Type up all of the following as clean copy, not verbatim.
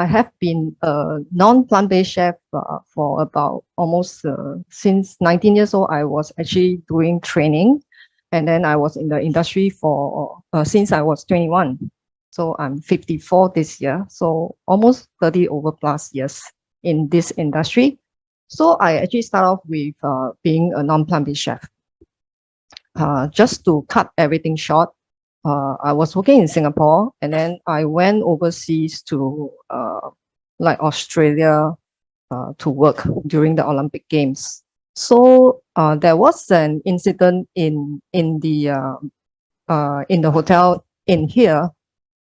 I have been a non-plant-based chef for about almost since 19 years old. I was actually doing training, and then I was in the industry for since I was 21. So I'm 54 this year, so almost 30 over plus years in this industry. So I actually start off with being a non-plant-based chef. Just to cut everything short, I was working in Singapore, and then I went overseas to like Australia to work during the Olympic Games. So there was an incident in the hotel in here,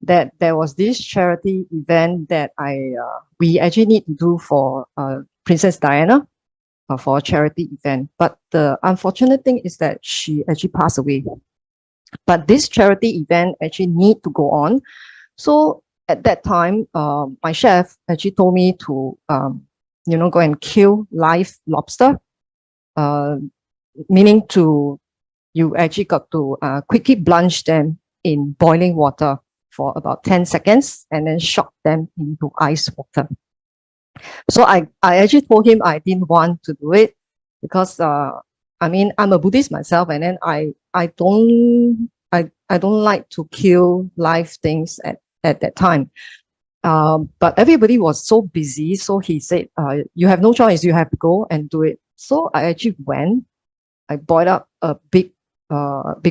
that there was this charity event that we actually need to do for Princess Diana, for a charity event. But the unfortunate thing is that she actually passed away. But this charity event actually need to go on. So at that time, my chef actually told me to, go and kill live lobster, meaning you actually got to quickly blanch them in boiling water for about 10 seconds and then shock them into ice water. So I actually told him I didn't want to do it because I'm a Buddhist myself, and then I don't like to kill live things at that time. But everybody was so busy, so he said, you have no choice, you have to go and do it. So I actually went. I boiled up a big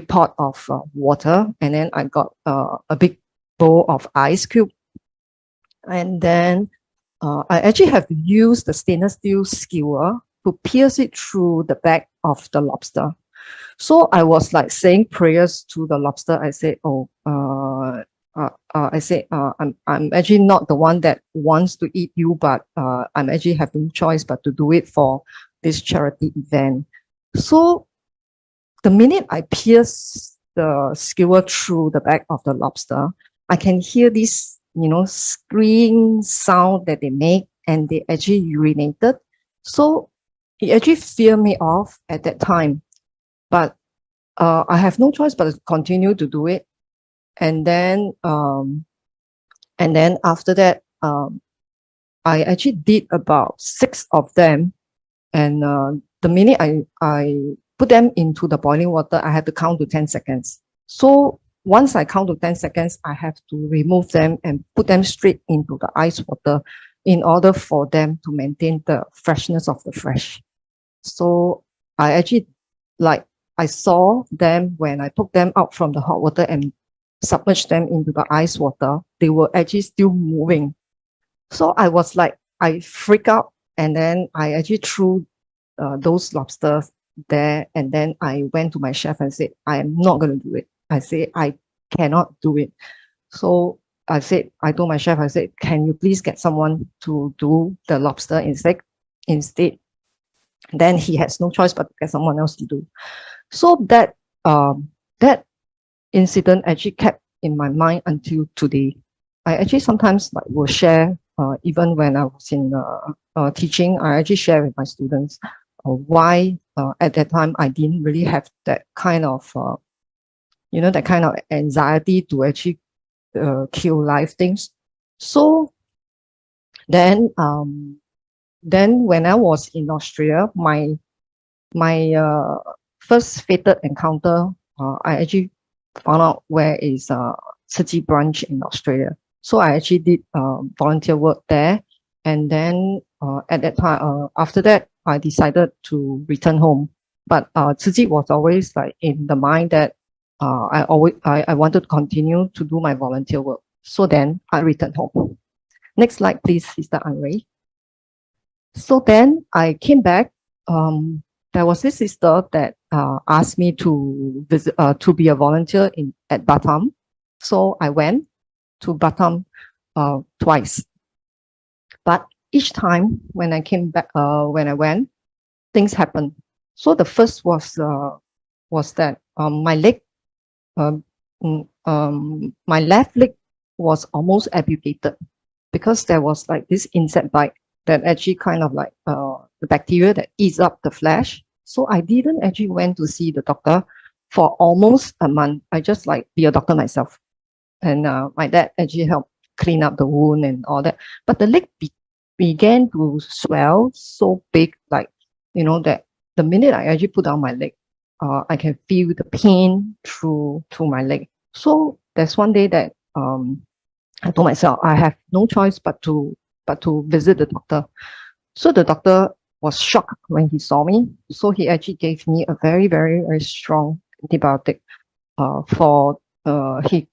pot of water, and then I got a big bowl of ice cube, and then I actually have to use the stainless steel skewer to pierce it through the back of the lobster. So I was like saying prayers to the lobster. I said, I'm actually not the one that wants to eat you, but I'm actually having no choice but to do it for this charity event. So the minute I pierce the skewer through the back of the lobster, I can hear this, scream sound that they make, and they actually urinated. So it actually feared me off at that time. But I have no choice but to continue to do it. And then after that, I actually did about 6 of them. And the minute I put them into the boiling water, I had to count to 10 seconds. So once I count to 10 seconds, I have to remove them and put them straight into the ice water in order for them to maintain the freshness of the flesh. So I actually, I saw them when I took them out from the hot water and submerged them into the ice water, they were actually still moving. So I was like, I freaked out, and then I actually threw those lobsters there, and then I went to my chef and said, I am not going to do it. I said, I cannot do it. So I told my chef, I said, can you please get someone to do the lobster instead? Then he has no choice but to get someone else to do. So that incident actually kept in my mind until today. I actually sometimes will share, even when I was in teaching, I actually share with my students why at that time I didn't really have that kind of, that kind of anxiety to actually kill live things. So then when I was in Australia, my first fatal encounter, I actually found out where is Tzu Chi branch in Australia. So I actually did volunteer work there, and then at that time, after that, I decided to return home. But Tzu Chi was always like in the mind that I wanted to continue to do my volunteer work. So then I returned home. Next slide, please, Sister Anne. So then I came back. There was this sister that asked me to visit, to be a volunteer at Batam. So I went to Batam twice. But each time when I came back, when I went, things happened. So the first was that my leg, my left leg was almost amputated because there was like this insect bite that actually kind of like the bacteria that eats up the flesh. So I didn't actually went to see the doctor for almost a month. I just like be a doctor myself. And my dad actually helped clean up the wound and all that. But the leg began to swell so big, like, that the minute I actually put down my leg, I can feel the pain through my leg. So there's one day that I told myself I have no choice but to visit the doctor. So the doctor was shocked when he saw me. So he actually gave me a very, very, very strong antibiotic.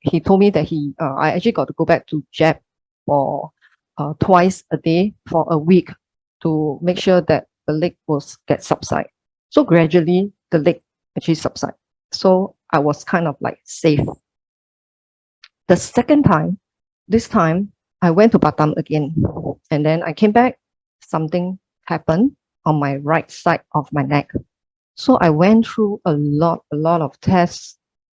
He told me that I actually got to go back to jab for twice a day for a week to make sure that the leg will get subside. So gradually the leg actually subside. So I was kind of like safe. The second time, this time I went to Batam again, and then I came back. Something happened on my right side of my neck. So I went through a lot of tests,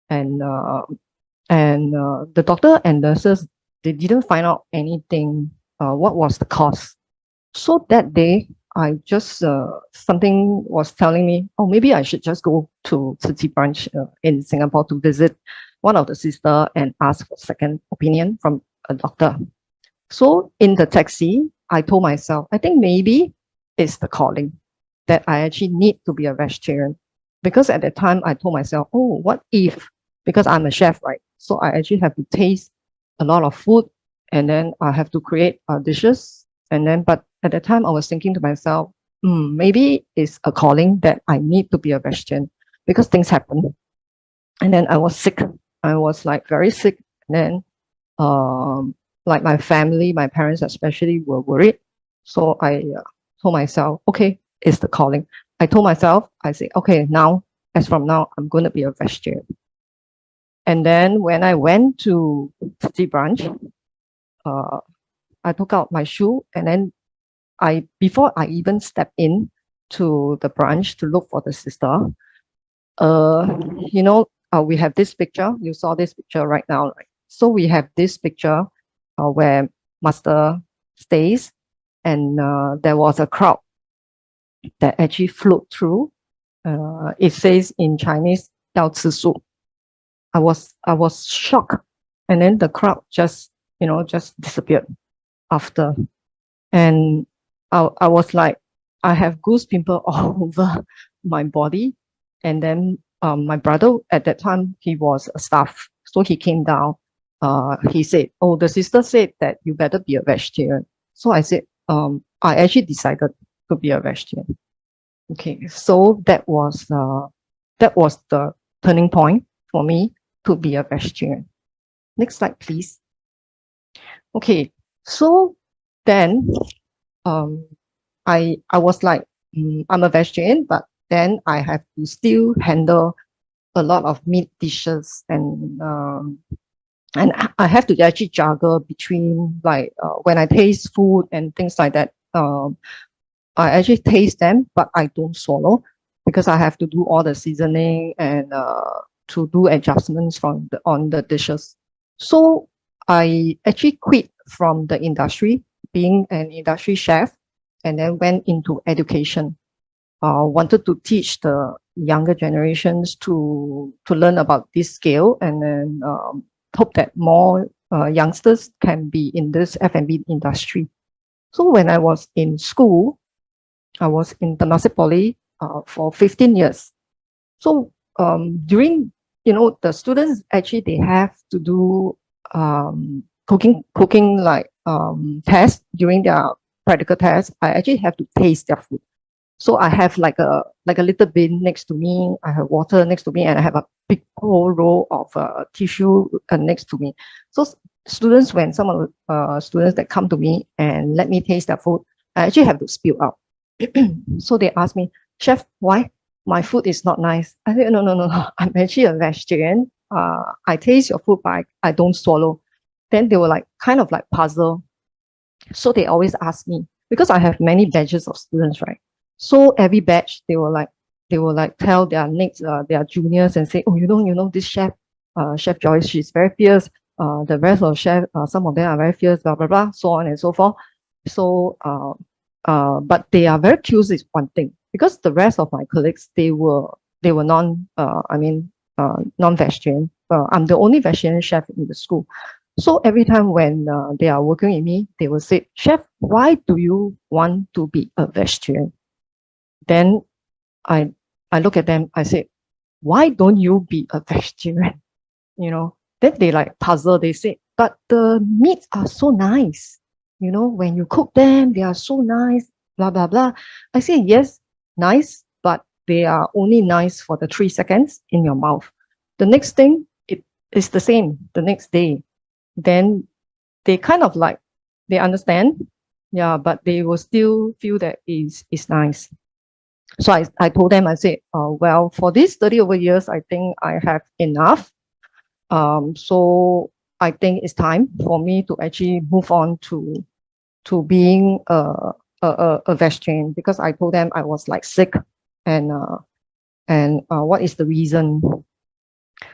and the doctor and nurses, they didn't find out anything. What was the cause? So that day, I just something was telling me, oh, maybe I should just go to Tzu Chi branch in Singapore to visit one of the sister and ask for second opinion from a doctor. So in the taxi, I told myself, I think maybe it's the calling that I actually need to be a vegetarian. Because at that time, I told myself, oh, what if, because I'm a chef, right? So I actually have to taste a lot of food, and then I have to create dishes. And then, but at that time, I was thinking to myself, maybe it's a calling that I need to be a vegetarian, because things happen. And then I was sick. I was like very sick. And then like my family, my parents especially, were worried. So I told myself, okay, it's the calling. I told myself, I said, okay, now, as from now, I'm going to be a vegetarian. And then when I went to City branch, I took out my shoe, and then before I even stepped in to the branch to look for the sister, we have this picture. You saw this picture right now, right? So we have this picture where Master stays, and there was a crowd that actually flowed through. It says in Chinese, 要吃素. I was shocked, and then the crowd just disappeared after, and I was like, I have goose pimple all over my body. And then my brother at that time, he was a staff, so he came down. He said, oh, the sister said that you better be a vegetarian. So I said, I actually decided to be a vegetarian. Okay, so that was the turning point for me to be a vegetarian. Next slide, please. Okay, so then I was like, I'm a vegetarian, but then I have to still handle a lot of meat dishes, and I have to actually juggle between, like, when I taste food and things like that. I actually taste them, but I don't swallow, because I have to do all the seasoning and to do adjustments on the dishes. So I actually quit from the industry, being an industry chef, and then went into education. Wanted to teach the younger generations to learn about this skill, and then hope that more youngsters can be in this F&B industry. So when I was in school, I was in Temasek Poly for 15 years. So during, the students actually, they have to do cooking like tests during their practical tests. I actually have to taste their food. So I have like a little bin next to me. I have water next to me, and I have a big whole roll of tissue next to me. So students, when some of the students that come to me and let me taste their food, I actually have to spill out. So they ask me, chef, why my food is not nice? I said, no, I'm actually a vegetarian. I taste your food, but I don't swallow. Then they were like kind of like puzzled. So they always ask me, because I have many batches of students, right? So every batch, they will like tell their next their juniors and say, oh, this chef, Chef Joyce, she's very fierce. The rest of chef, some of them are very fierce, blah blah blah, so on and so forth. So but they are very curious is one thing, because the rest of my colleagues, they were non-vegetarian. I'm the only vegetarian chef in the school. So every time when they are working with me, they will say, "Chef, why do you want to be a vegetarian?" Then I I look at them, I say, "Why don't you be a vegetarian?" Then they like puzzle. They say, "But the meats are so nice. When you cook them, they are so nice, blah, blah, blah." I say, "Yes, nice, but they are only nice for the 3 seconds in your mouth. The next thing, it is the same the next day." Then they kind of like, they understand, yeah, but they will still feel that is nice. So I told them, I said, well, for these 30 over years, I think I have enough. So I think it's time for me to actually move on to being a vegetarian, because I told them I was like sick, and what is the reason.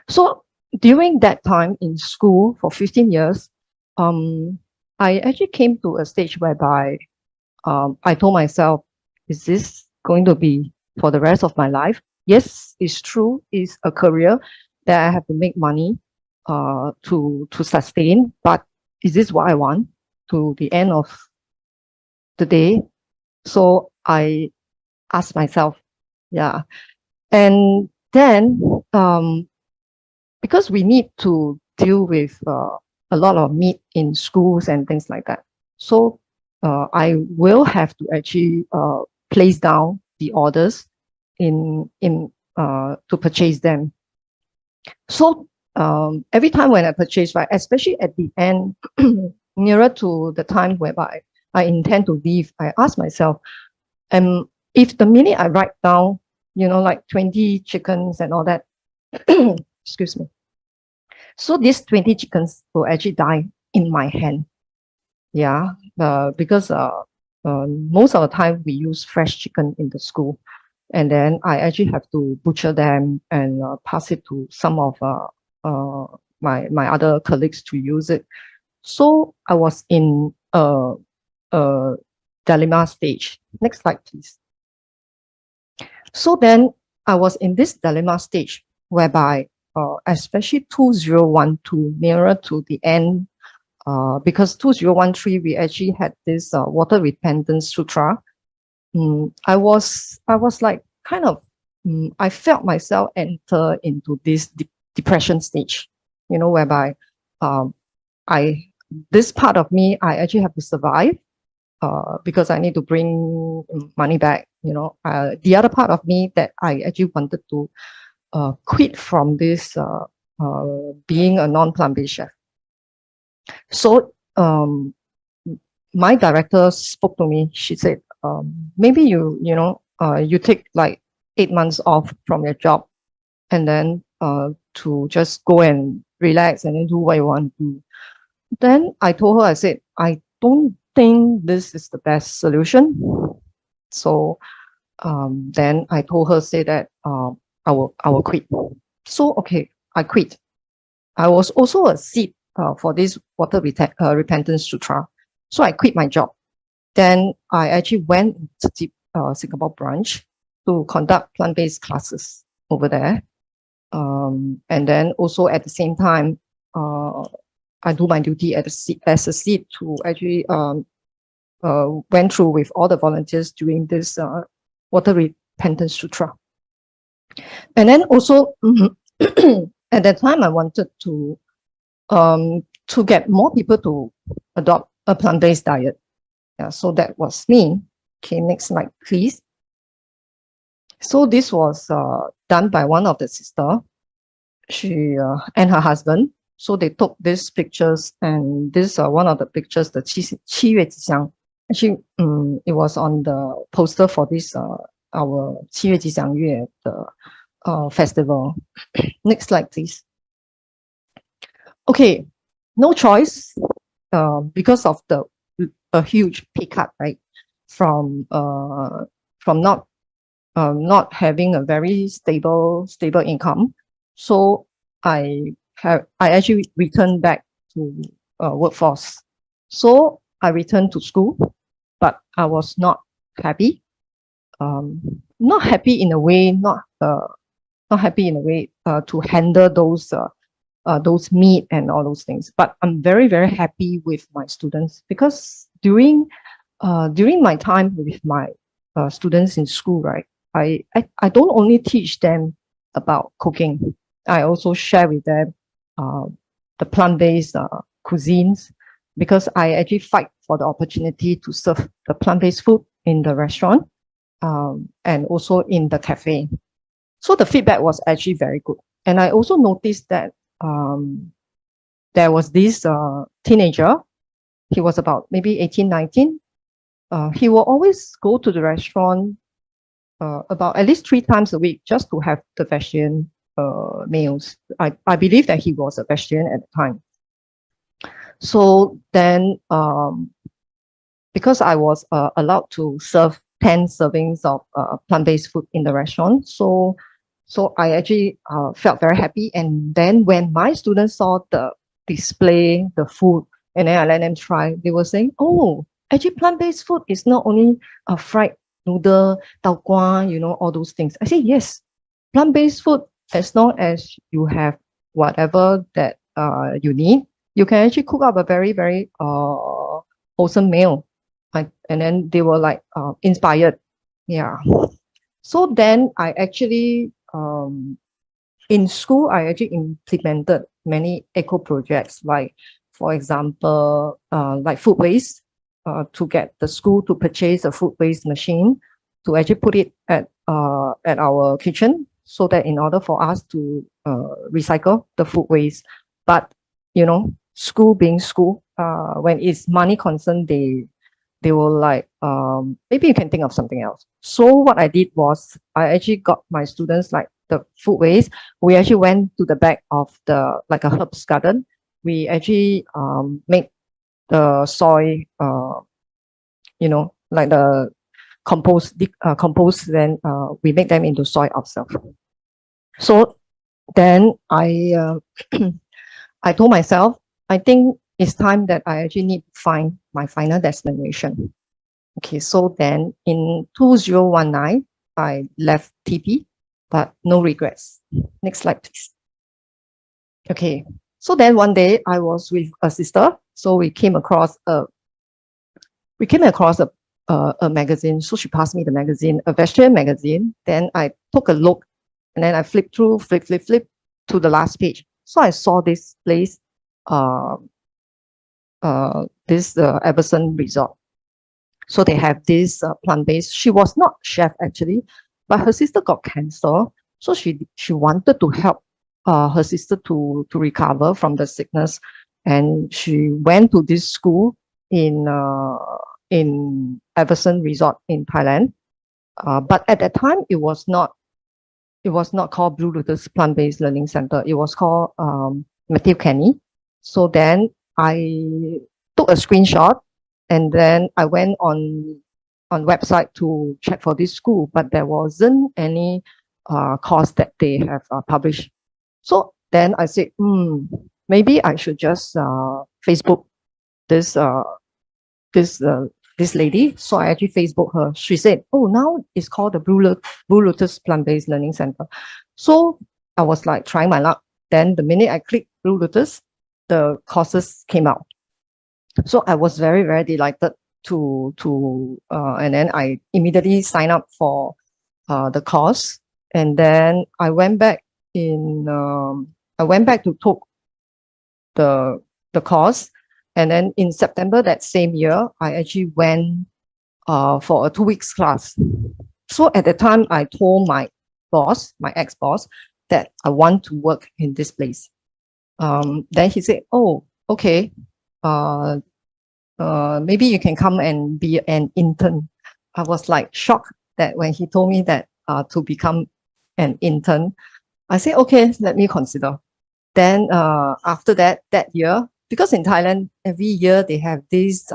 So during that time in school for 15 years, um, I actually came to a stage whereby I told myself, is this going to be for the rest of my life? Yes, it's true. It's a career that I have to make money to sustain. But is this what I want to the end of the day? So I asked myself, yeah. And then because we need to deal with a lot of meat in schools and things like that. So I will have to actually place down the orders in to purchase them. So every time when I purchase, right, especially at the end, nearer to the time whereby I intend to leave, I ask myself, if the minute I write down, like 20 chickens and all that, excuse me. So these 20 chickens will actually die in my hand. Yeah, because most of the time we use fresh chicken in the school, and then I actually have to butcher them and pass it to some of my other colleagues to use it. So I was in a dilemma stage. Next slide, please. So then I was in this dilemma stage whereby, especially 2012, nearer to the end, because 2013 we actually had this water repentance sutra. I was like kind of, I felt myself enter into this depression stage, whereby um, I this part of me, I actually have to survive because I need to bring money back. The other part of me that I actually wanted to quit from this being a non-plant-based chef. So my director spoke to me. She said, maybe you take like 8 months off from your job, and then to just go and relax and then do what you want to do. Then I told her, I said, I don't think this is the best solution. So then I told her, say that I will quit. So okay, I quit. I was also a seed for this water repentance sutra. So I quit my job. Then I actually went to the Singapore branch to conduct plant-based classes over there. And then also at the same time, I do my duty as a seed to actually went through with all the volunteers during this water repentance sutra. And then also at that time, I wanted to get more people to adopt a plant-based diet. Yeah, so that was me. Okay, next slide, please. So this was done by one of the sister, she and her husband. So they took these pictures, and this one of the pictures, the 七月吉祥. Actually, it was on the poster for this our 七月吉祥月 the festival. Next slide, please. Okay, no choice because of a huge pay cut, right? From not having a very stable income. So I actually returned back to workforce. So I returned to school, but I was not happy. Not happy in a way, not happy in a way to handle those those meat and all those things. But I'm very, very happy with my students because during my time with my students in school, right, I don't only teach them about cooking. I also share with them uh, the plant-based cuisines because I actually fight for the opportunity to serve the plant-based food in the restaurant and also in the cafe. So the feedback was actually very good. And I also noticed that there was this teenager. He was about maybe 18, 19. He will always go to the restaurant about at least 3 times a week just to have the vegetarian meals. I believe that he was a vegetarian at the time. So then, because I was allowed to serve 10 servings of plant-based food in the restaurant, so I actually felt very happy. And then when my students saw the display, the food, and then I let them try, they were saying, "Oh, actually, plant-based food is not only a fried noodle, tau kwa, all those things." I say, yes, plant-based food, as long as you have whatever that you need, you can actually cook up a very, very wholesome meal. And then they were like inspired. Yeah. So then I actually, in school, I actually implemented many eco projects, like, for example, like food waste, to get the school to purchase a food waste machine to actually put it at our kitchen, so that in order for us to recycle the food waste. But school being school, when it's money concerned, they will like, maybe you can think of something else. So what I did was I actually got my students, like the food waste, we actually went to the back of like a herbs garden. We actually make the soil, like the compost, then we make them into soil ourselves. So then I I told myself, I think it's time that I actually need to find my final destination. Okay, so then in 2019, I left TP, but no regrets. Next slide, please. Okay, so then one day I was with a sister, so we came across a magazine. So she passed me the magazine, a vegetarian magazine. Then I took a look, and then I flipped through, flip to the last page. So I saw this place, this Everson Resort. So they have this plant-based. She was not chef actually, but her sister got cancer, so she wanted to help her sister to recover from the sickness, and she went to this school in Everson Resort in Thailand. But at that time, it was not called Blue Lotus Plant-Based Learning Center. It was called Matthew Kenny. So then I took a screenshot, and then I went on website to check for this school, but there wasn't any course that they have published. So then I said, maybe I should just Facebook this lady. So I actually Facebook her. She said, "Oh, now it's called the Blue Lotus Plant-Based Learning Center." So I was like trying my luck. Then the minute I clicked Blue Lotus, the courses came out. So I was very, very delighted and then I immediately signed up for the course. And then I went back to take the course. And then in September that same year, I actually went for a 2 weeks class. So at the time, I told my ex-boss, that I want to work in this place. Then he said, "Oh, okay. Maybe you can come and be an intern." I was like shocked that when he told me that to become an intern. I said, "Okay, let me consider." Then after that year, because in Thailand, every year they have this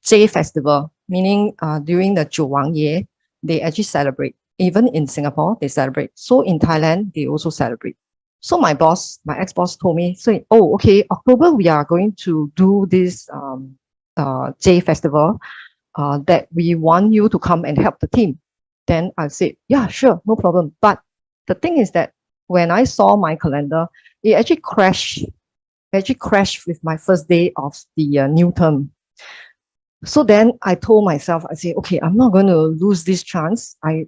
J festival, meaning during the Chu Wang Ye, they actually celebrate. Even in Singapore, they celebrate. So in Thailand, they also celebrate. So my ex-boss told me, "Oh, okay, October, we are going to do this J festival that we want you to come and help the team." Then I said, "Yeah, sure, no problem." But the thing is that when I saw my calendar, it actually crashed with my first day of the new term. So then I told myself, I say, okay, I'm not going to lose this chance. I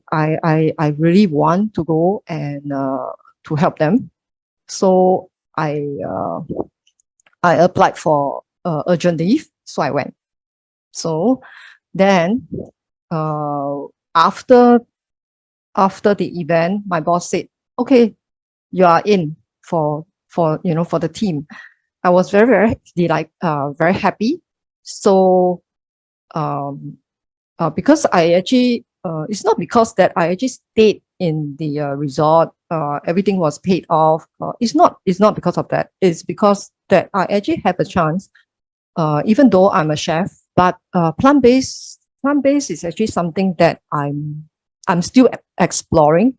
really want to go and to help them. So I applied for urgent leave. So I went. So then uh, after the event, my boss said, okay, you are in for the team. I was very happy. So um, because I actually, it's not because that I actually stayed in the resort, everything was paid off. It's not because of that. It's because that I actually have a chance, even though I'm a chef, but plant-based is actually something that I'm still exploring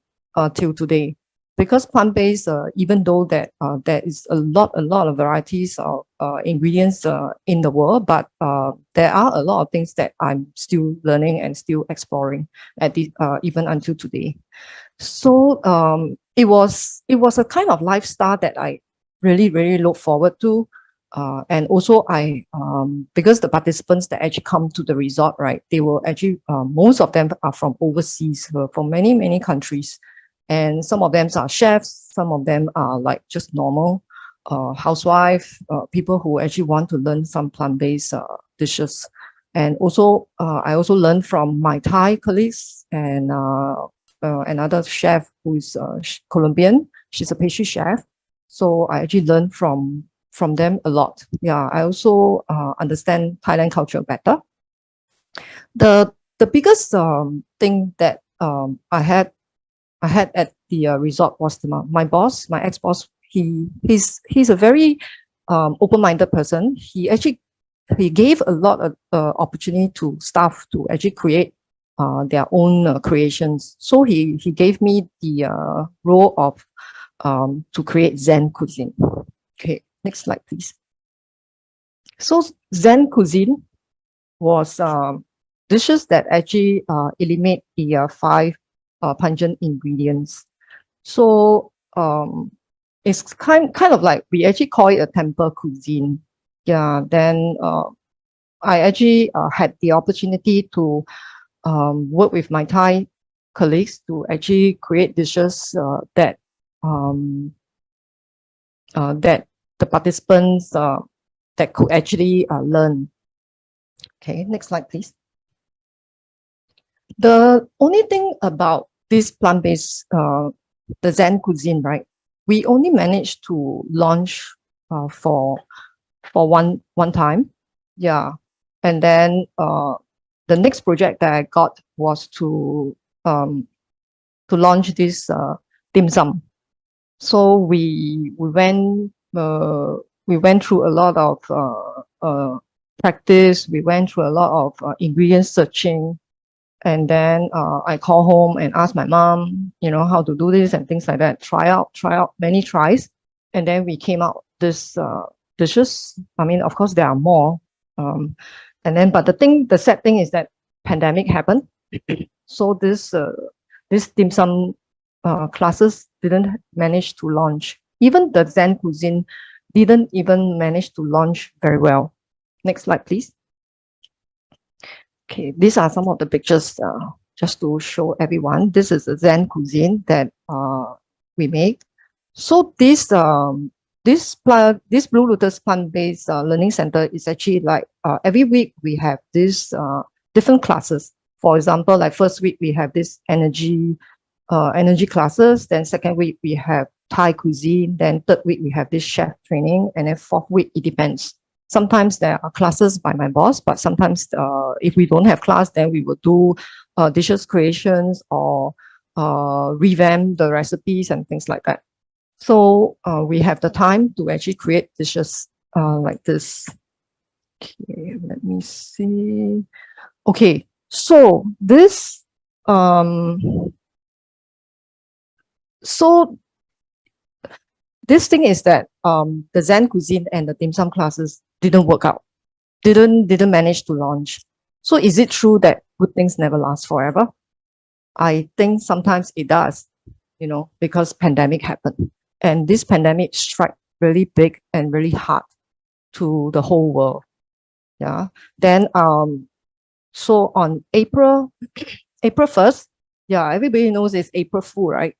till today. Because plant-based, even though that there is a lot of varieties of ingredients in the world, but there are a lot of things that I'm still learning and still exploring at the even until today. So it was a kind of lifestyle that I really look forward to. And also because the participants that actually come to the resort, right, they will actually, most of them are from overseas, from many countries. And some of them are chefs, some of them are like just normal housewife, people who actually want to learn some plant-based dishes. And also, I also learned from my Thai colleagues and another chef who is Colombian. She's a pastry chef. So I actually learned from them a lot. Yeah, I also understand Thailand culture better. The biggest thing that I had at the resort was my boss, my ex-boss. He's a very open-minded person. He gave a lot of opportunity to staff to actually create their own creations. So he gave me the role of to create Zen cuisine. Okay, next slide, please. So Zen cuisine was dishes that actually eliminate the five pungent ingredients. So it's kind of like we actually call it a temple cuisine. Yeah. Then I actually had the opportunity to work with my Thai colleagues to actually create dishes that the participants that could actually learn. Okay, next slide, please. The only thing about this plant-based, the Zen cuisine, right? We only managed to launch for one time, yeah. And then the next project that I got was to launch this dim sum. So we went through a lot of practice. We went through a lot of ingredient searching. And then I call home and ask my mom, how to do this and things like that. Try out many tries. And then we came out this dishes. I mean, of course, there are more. But the sad thing is that pandemic happened. So this dim sum classes didn't manage to launch. Even the Zen cuisine didn't even manage to launch very well. Next slide, please. Okay, these are some of the pictures just to show everyone. This is a Zen cuisine that we make. So this Blue Lotus plant-based learning center is actually like every week we have this different classes. For example, like first week we have this energy classes. Then second week we have Thai cuisine. Then third week we have this chef training, and then fourth week it depends. Sometimes there are classes by my boss, but sometimes if we don't have class, then we will do dishes creations or revamp the recipes and things like that. So we have the time to actually create dishes like this. Okay, let me see. Okay, so this thing is that the Zen cuisine and the dim sum classes didn't work out, didn't manage to launch. So is it true that good things never last forever? I think sometimes it does. because pandemic happened. And this pandemic struck really big and really hard to the whole world. Yeah. Then, so on April 1st, yeah, everybody knows it's April Fool, right?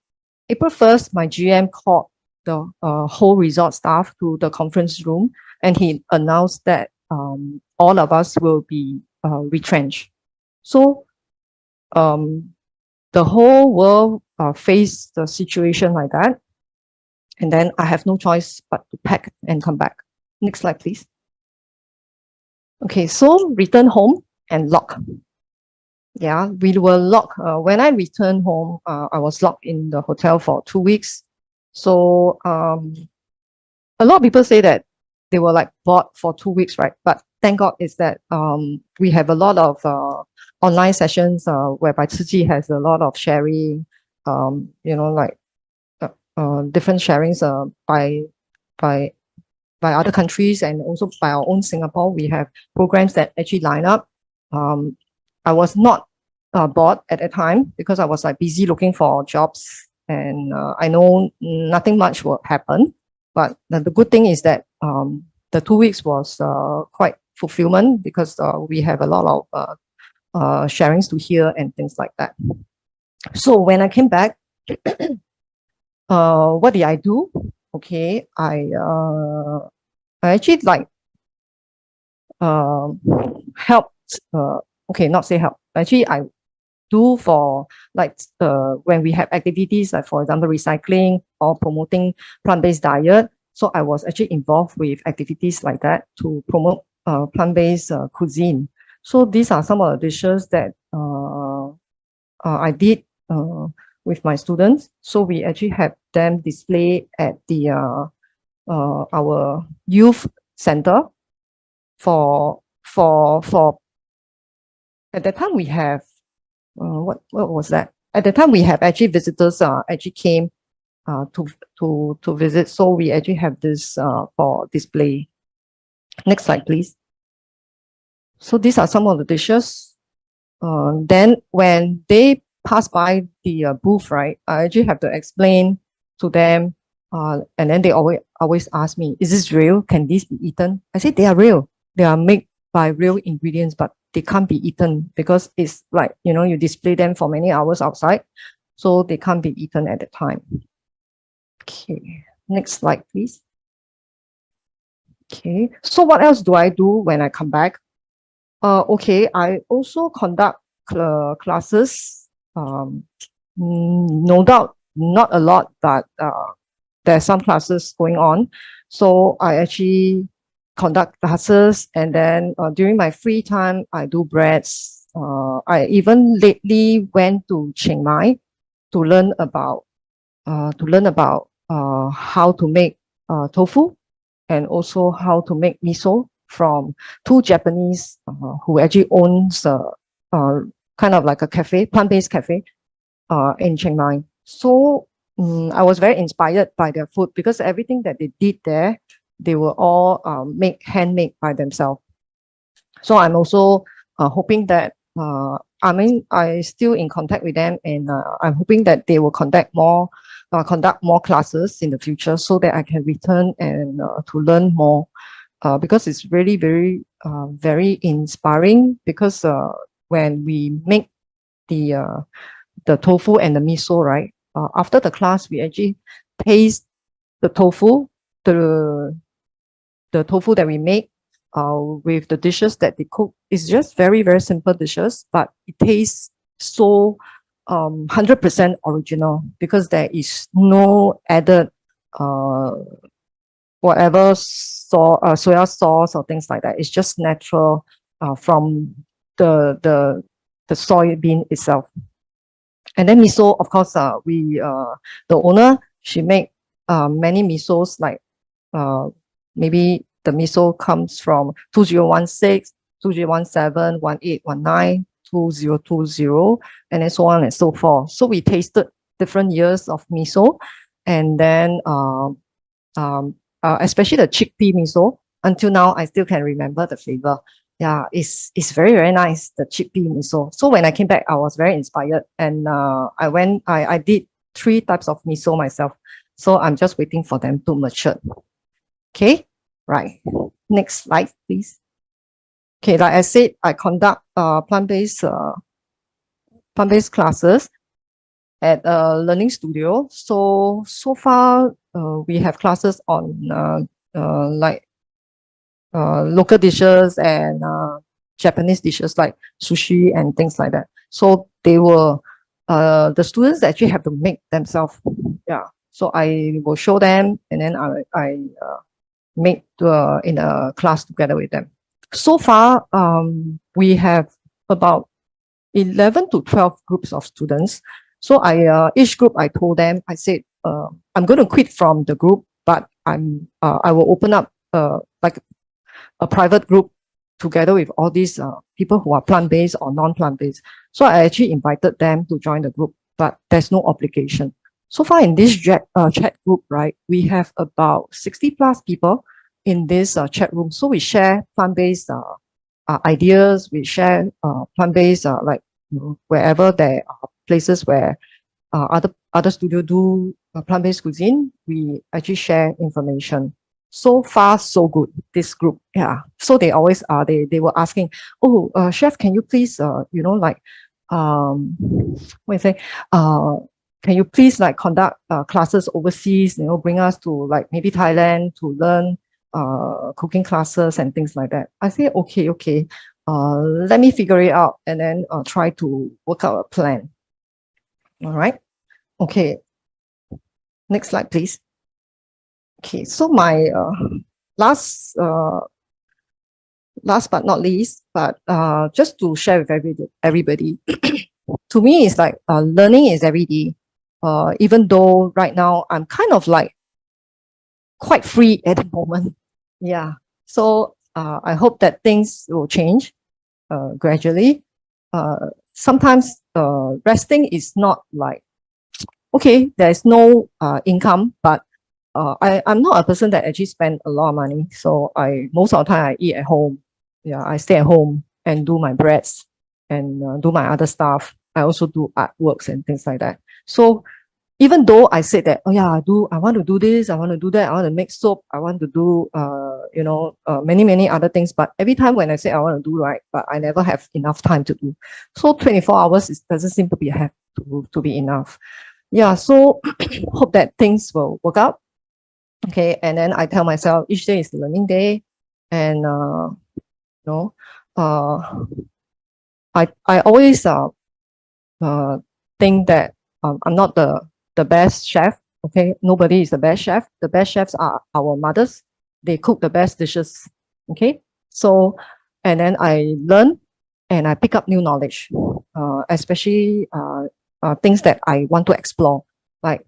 April 1st, my GM called the whole resort staff to the conference room, and he announced that all of us will be retrenched. So the whole world faced the situation like that. And then I have no choice but to pack and come back. Next slide, please. Okay, so return home and lock. Yeah, we were locked. When I returned home, I was locked in the hotel for 2 weeks. So a lot of people say that they were like bored for 2 weeks, right? But thank God is that we have a lot of online sessions whereby Tzu Chi has a lot of sharing, like different sharings by other countries, and also by our own Singapore. We have programs that actually line up. I was not bored at that time because I was like busy looking for jobs, and I know nothing much will happen. But the good thing is that the 2 weeks was quite fulfillment because we have a lot of sharings to hear and things like that. So when I came back, what did I do? Okay, I actually like helped. Okay, not say help. Actually, I do for like when we have activities like, for example, recycling or promoting plant-based diet. So I was actually involved with activities like that to promote plant-based cuisine. So these are some of the dishes that I did with my students. So we actually have them display at the our youth center for at that time we have what was that? At the time we have actually visitors actually came to visit. So we actually have this for display. Next slide, please. So these are some of the dishes. Then when they pass by the booth, right, I actually have to explain to them, and then they always ask me, is this real? Can this be eaten? I say they are real. They are made by real ingredients, but they can't be eaten because it's like, you display them for many hours outside, so they can't be eaten at the time. Okay, next slide, please. Okay, so what else do I do when I come back? Okay, I also conduct classes. No doubt, not a lot, but there's some classes going on. So I actually conduct classes, and then during my free time, I do breads. I even lately went to Chiang Mai to learn about how to make tofu, and also how to make miso from two Japanese who actually owns kind of like a cafe, plant-based cafe in Chiang Mai. So I was very inspired by their food because everything that they did there, they were all handmade by themselves. So I'm also hoping that I still in contact with them, and I'm hoping that they will conduct more classes in the future so that I can return and to learn more, because it's really very inspiring. Because when we make the tofu and the miso, right? After the class, we actually taste the tofu, the tofu that we make with the dishes that they cook. It's just very simple dishes, but it tastes so 100% original because there is no added whatever soya sauce or things like that. It's just natural from the soybean itself. And then miso, of course, the owner, she make many misos, like maybe the miso comes from 2016, 2017, 1819, 2020, and then so on and so forth. So we tasted different years of miso, and then especially the chickpea miso. Until now, I still can remember the flavor. Yeah, it's very nice, the chickpea miso. So when I came back, I was very inspired, and I did 3 types of miso myself. So I'm just waiting for them to mature. Okay, right. Next slide, please. Okay, like I said, I conduct plant-based classes at a learning studio. So far, we have classes on like local dishes and Japanese dishes like sushi and things like that. So they were the students actually have to make themselves. Yeah. So I will show them, and then I make in a class together with them. So far, we have about 11 to 12 groups of students. So each group I told them, I said, I'm going to quit from the group, but I will open up like a private group together with all these people who are plant-based or non-plant-based. So I actually invited them to join the group, but there's no obligation. So far in this chat group, right, we have about 60 plus people in this chat room. So we share plant-based ideas, we share plant-based like wherever there are places where other studio do plant-based cuisine, we actually share information. So far, so good, this group. Yeah. So they always they were asking, oh, chef, can you please, like, what you say, can you please like conduct classes overseas, bring us to like maybe Thailand to learn cooking classes and things like that. I say, okay, let me figure it out and then try to work out a plan. All right. Okay. Next slide, please. Okay, so my last but not least, but just to share with everybody, to me, it's like learning is every day. Even though right now I'm kind of like quite free at the moment. Yeah. So I hope that things will change gradually. Sometimes resting is not like, okay, there's no income, but I'm not a person that actually spend a lot of money. So most of the time I eat at home. Yeah, I stay at home and do my breads and do my other stuff. I also do artworks and things like that. So even though I said that, oh yeah, I want to do this, I want to do that, I want to make soap, I want to do, many other things. But every time when I say I want to do, right, but I never have enough time to do. So 24 hours doesn't seem to be to be enough. Yeah, so hope that things will work out. Okay, and then I tell myself each day is a learning day, and I always think that I'm not the best chef. Okay, nobody is the best chef. The best chefs are our mothers. They cook the best dishes. Okay, so and then I learn and I pick up new knowledge, especially things that I want to explore, like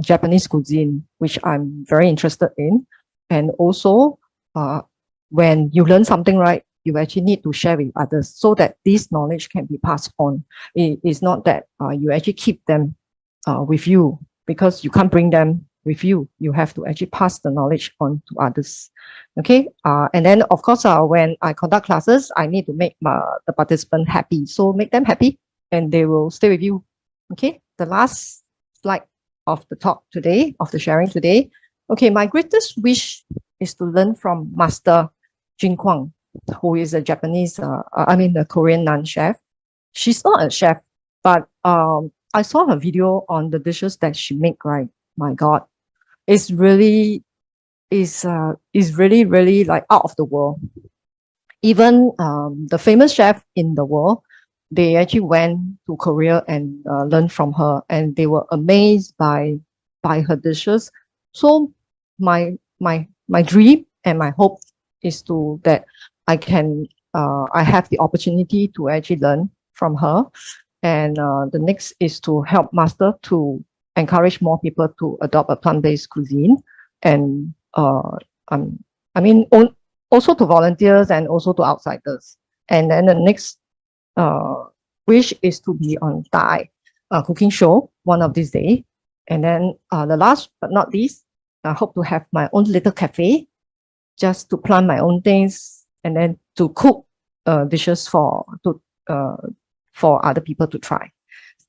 Japanese cuisine, which I'm very interested in. And also, when you learn something, right, you actually need to share with others so that this knowledge can be passed on. It's not that you actually keep them with you because you can't bring them with you. You have to actually pass the knowledge on to others. Okay, and then of course, when I conduct classes, I need to make the participant happy. So make them happy and they will stay with you. Okay, the last slide of the talk today, of the sharing today. Okay, my greatest wish is to learn from Master Jin Kwang, who is a Japanese, a Korean non-chef. She's not a chef, but I saw her video on the dishes that she make, right? My God, it's really, is really like out of the world. Even the famous chef in the world, they actually went to Korea and learned from her, and they were amazed by her dishes. So my dream and my hope is that I have the opportunity to actually learn from her, and the next is to help master to encourage more people to adopt a plant-based cuisine, and also to volunteers and also to outsiders. And then the next wish is to be on Thai cooking show one of these days. And then the last but not least, I hope to have my own little cafe, just to plant my own things and then to cook dishes for other people to try.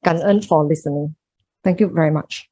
感恩 for listening. Thank you very much.